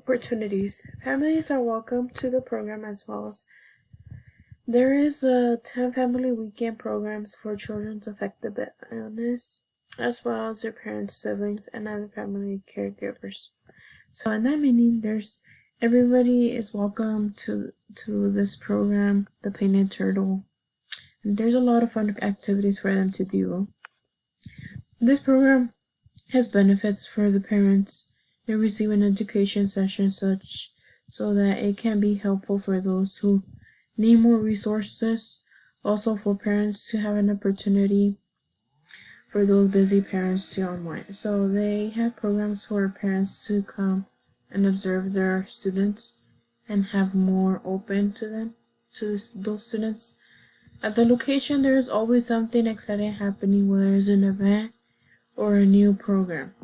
opportunities. Families are welcome to the program as well as there is 10 family weekend programs for children affected by illness, as well as their parents, siblings, and other family caregivers. So in that meaning, everybody is welcome to this program, the Painted Turtle. And there's a lot of fun activities for them to do. This program has benefits for the parents. They receive an education session so that it can be helpful for those who need more resources. Also for parents to have an opportunity for those busy parents to unwind. So they have programs for parents to come and observe their students and have more open to them, to those students. At the location, there is always something exciting happening, whether it's an event or a new program.